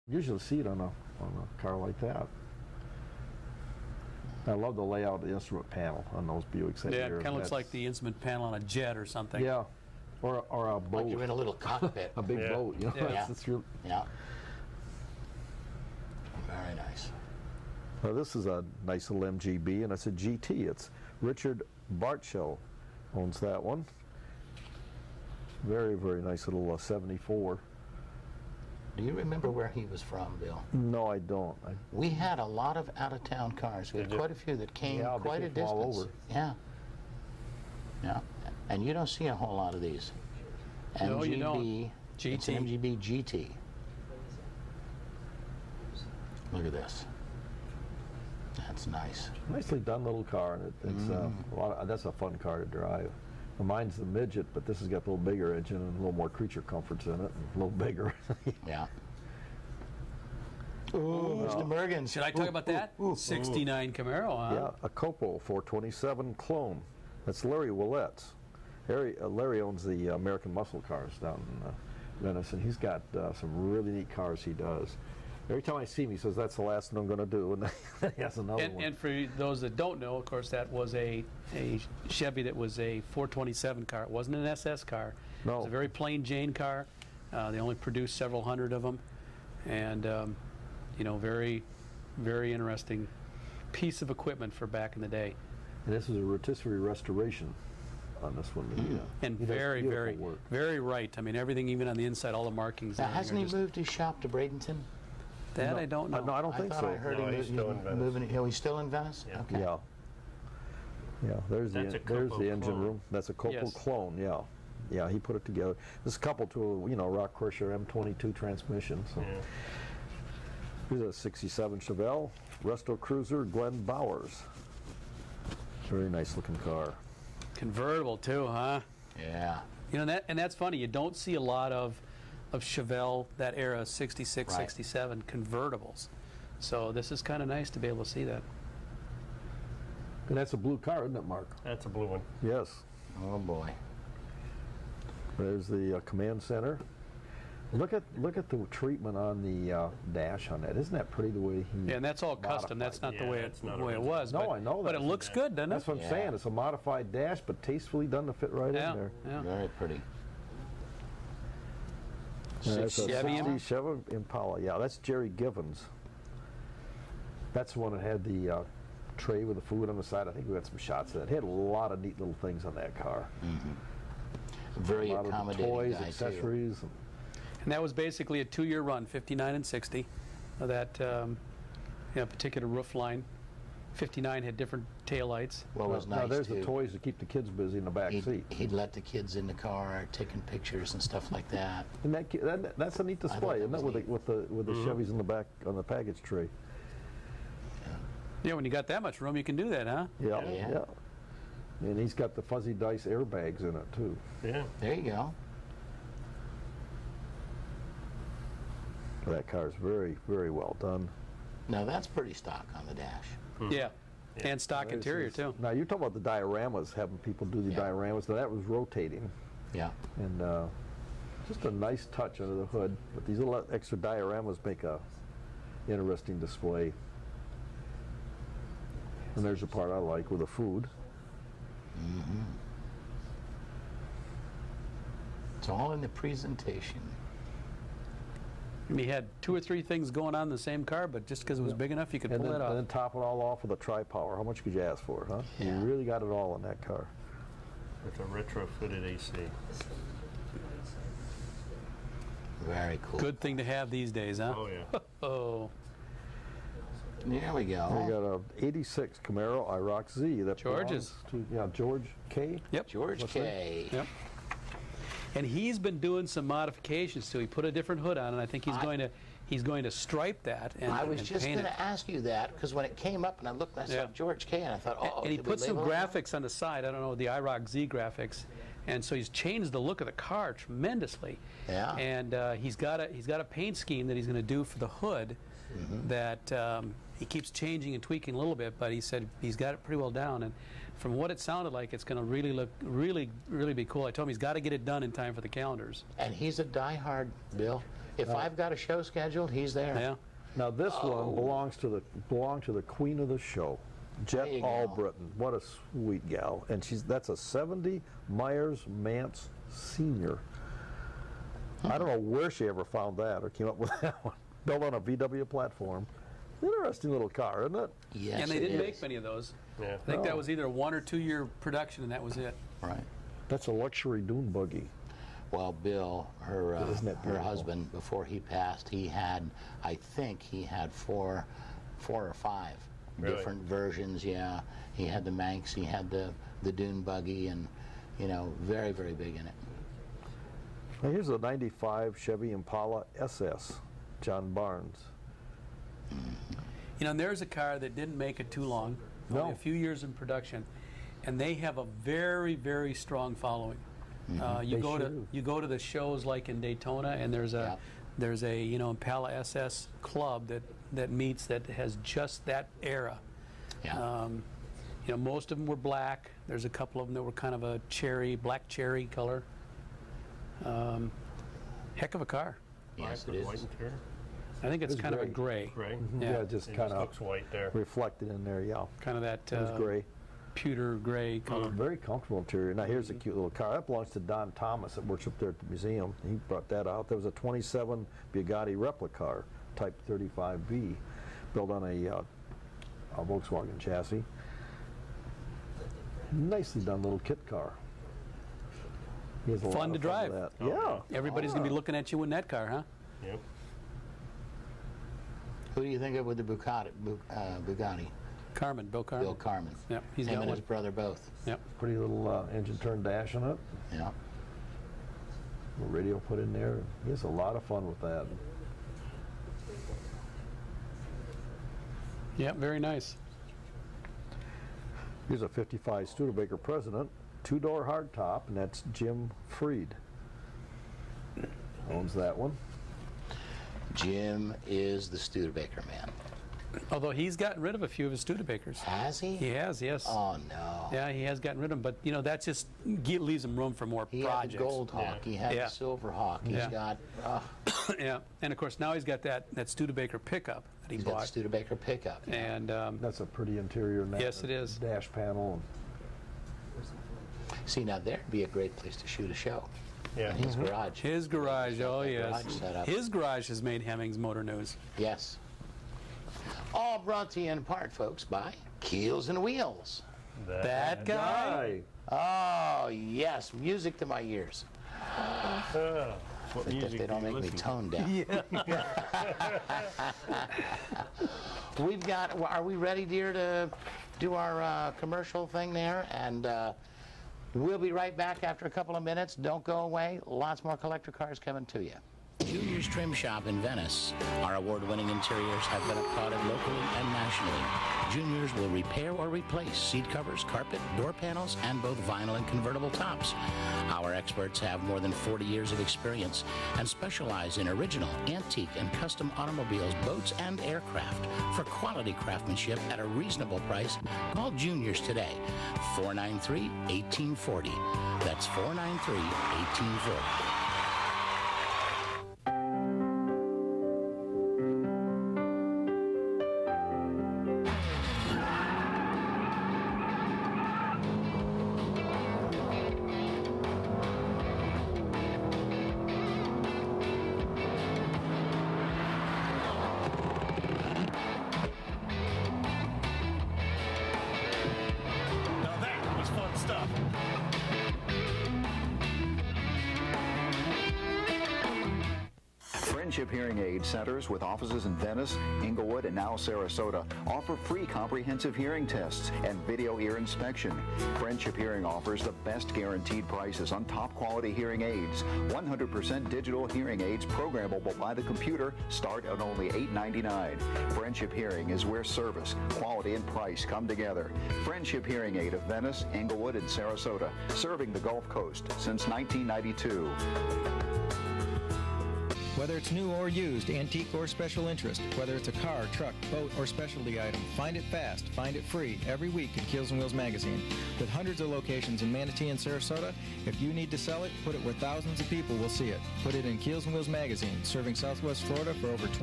Usually see it on a car like that. I love the layout of the instrument panel on those Buicks. Yeah, it kind of looks like the instrument panel on a jet or something. Yeah, or a boat. Like you're in a little cockpit. A big boat, you know. Yeah. It's really... Yeah. Very nice. Now this is a nice little MGB, and it's a GT. It's Richard Bartschell owns that one. Very, very nice little 74. Do you remember where he was from, Bill? No, I don't. We had a lot of out-of-town cars. We had quite a few that came quite a distance. All over. Yeah. Yeah. And you don't see a whole lot of these. No, MGB, you don't. GT. It's an MGB GT. Look at this. That's nice. Nicely done little car, and it's a lot that's a fun car to drive. Mine's the midget, but this has got a little bigger engine and a little more creature comforts in it, and a little bigger. Yeah. Ooh, Mr. Mergens. Should I talk about that? 69 Camaro, huh? Yeah, a Copo 427 clone. That's Larry Willette's. Larry owns the American Muscle Cars down in Venice, and he's got some really neat cars he does. Every time I see him, he says, that's the last one I'm going to do, and then he has another one. And for those that don't know, of course, that was a Chevy that was a 427 car. It wasn't an SS car. No. It was a very plain Jane car. They only produced several hundred of them. And, you know, very, very interesting piece of equipment for back in the day. And this is a rotisserie restoration on this one. And very, very right. I mean, everything, even on the inside, all the markings. Now, hasn't he moved his shop to Bradenton? That no, I don't know. No, I don't think so. I heard he's still in Venice. moving. Oh, he's still in Venice? Yeah. Okay. Yeah. Yeah, there's the engine clone. room. That's a Copo clone, yeah. Yeah, he put it together. This is coupled to a, Rock Crusher M22 transmission. So. Yeah. Here's a 67 Chevelle Resto Cruiser Glenn Bowers. Very nice looking car. Convertible too, huh? Yeah. You know, that's funny. You don't see a lot of Chevelle, that era, 66, 67 convertibles. So this is kind of nice to be able to see that. And that's a blue car, isn't it, Mark? That's a blue one. Yes. Oh boy. There's the command center. Look at the treatment on the dash on that. Isn't that pretty the way he? Yeah, and that's all custom. That's not the way it was. No, but, I know that. But it looks good, doesn't it? That's what I'm saying. It's a modified dash, but tastefully done to fit right in there. Yeah. Very pretty. That's a Chevy Chevy Impala. Yeah, that's Jerry Givens. That's the one that had the tray with the food on the side. I think we had some shots of that. It had a lot of neat little things on that car. Very a lot accommodating of toys, guy, accessories. Too. And that was basically a 2-year run, 59 and 60, of that particular roof line. 59 had different taillights. Well, it was nice, now there's too. the toys to keep the kids busy in the back seat. He'd let the kids in the car taking pictures and stuff like that. And that's a neat display, isn't it? With the Chevys in the back on the package tray. Yeah, when you got that much room, you can do that, huh? Yeah, Yeah. yeah. And he's got the fuzzy dice airbags in it too. Yeah. There you go. That car is very, very well done. Now that's pretty stock on the dash. Yeah. And stock interior too. Now you're talking about the dioramas, having people do the dioramas. Now that was rotating, Yeah. and just a nice touch under the hood. But these little extra dioramas make a interesting display. And there's the part I like with the food. It's all in the presentation. And he had 2 or 3 things going on in the same car, but just because it was big enough, you could pull it off. And then top it all off with a tri-power. How much could you ask for, huh? Yeah. You really got it all in that car. With a retrofitted AC. Very cool. Good thing to have these days, huh? Oh, yeah. Oh. There we go. We got a '86 Camaro IROC Z that George's. belongs to George K. Yep. George K. Yep. And he's been doing some modifications too. He put a different hood on, and I think he's going to stripe that and I was and just paint going it. to ask you that because when it came up and I looked, I saw Yeah. George K. and I thought, oh, And he did we put some label it? graphics on the side. I don't know, the IROC Z graphics, and so he's changed the look of the car tremendously. Yeah. And he's got a paint scheme that he's going to do for the hood that he keeps changing and tweaking a little bit, but he said he's got it pretty well down. And from what it sounded like, it's going to really look really be cool. I told him he's got to get it done in time for the calendars. And he's a diehard, Bill. If I've got a show scheduled, he's there. Yeah. Now this one belonged to the queen of the show, Jet There you go. Albritton. What a sweet gal, and that's a 70 Myers Mance Senior. I don't know where she ever found that or came up with that one. Built on a VW platform. Interesting little car, isn't it? Yes, And they it didn't is. make many of those. Yeah. I think that was either a 1 or 2 year production, and that was it. Right. That's a luxury dune buggy. Well, Bill, Isn't that her beautiful? husband, before he passed, he had, I think he had four or five Really? different versions. Yeah, he had the Manx, he had the dune buggy, and you know, very, very big in it. Now here's a 95 Chevy Impala SS, John Barnes. You know, and there's a car that didn't make it too long, only No. a few years in production, and they have a very, very strong following. You They go sure to do. you go to the shows like in Daytona, and there's a you know, Impala SS club that meets that has just that era. Yeah. You know, most of them were black. There's a couple of them that were kind of a black cherry color. Heck of a car. Yes, Black it with is. white interior. I think it's It's kind of a gray. gray. Gray. Yeah. Just It kind just of looks white there. reflected in there, yeah. Kind of that It was gray. pewter gray color. Very comfortable interior. Now here's a cute little car. That belongs to Don Thomas that works up there at the museum. He brought that out. There was a 27 Bugatti replica car, Type 35B, built on a Volkswagen chassis. Nicely done little kit car. He has a Fun lot to of drive. with that. Oh, Yeah. Everybody's going to be looking at you in that car, huh? Yep. Who do you think of with the Bugatti? Carmen, Bill Carmen. Bill Carmen. Yep, he's Him got and one. his brother both. Yep. Pretty little engine turn dash on it. Yeah. Little radio put in there. He has a lot of fun with that. Yep, very nice. Here's a 55 Studebaker President, 2-door hardtop, and that's Jim Freed. Owns that one. Jim is the Studebaker man. Although he's gotten rid of a few of his Studebakers. Has he? He has, yes. Oh no. Yeah, he has gotten rid of them, but you know, that just leaves him room for more He projects. had the Gold Hawk. He had Yeah. the Silver Hawk. He's Yeah. got. Yeah, and of course now he's got that Studebaker pickup that he He's got the bought. Studebaker pickup. And That's a pretty interior now. Yes, it is. Dash panel. See, now there'd be a great place to shoot a show. Yeah. In his garage. his garage, oh that yes. garage setup. His garage has made Hemmings Motor News. Yes. All brought to you in part, folks, by Keels and Wheels. That guy? Oh, yes. Music to my ears. What But music they don't do you make me listen to? tone deaf. We've got, are we ready, dear, to do our commercial thing there? And we'll be right back after a couple of minutes. Don't go away. Lots more collector cars coming to you. Junior's Trim Shop in Venice. Our award-winning interiors have been applauded locally and nationally. Junior's will repair or replace seat covers, carpet, door panels, and both vinyl and convertible tops. Our experts have more than 40 years of experience and specialize in original, antique, and custom automobiles, boats, and aircraft. For quality craftsmanship at a reasonable price, call Junior's today. 493-1840. That's 493-1840. Now that was fun stuff. Friendship Hearing Aid Centers with offices in Venice, Inglewood, and now Sarasota offer free comprehensive hearing tests and video ear inspection. Friendship Hearing offers the best guaranteed prices on top quality hearing aids. 100% digital hearing aids programmable by the computer start at only $8.99. Friendship Hearing is where service, quality, and price come together. Friendship Hearing Aid of Venice, Inglewood, and Sarasota, serving the Gulf Coast since 1992. Whether it's new or used, antique or special interest, whether it's a car, truck, boat, or specialty item, find it fast, find it free every week at Keels and Wheels Magazine. With hundreds of locations in Manatee and Sarasota, if you need to sell it, put it where thousands of people will see it. Put it in Keels and Wheels Magazine, serving Southwest Florida for over 20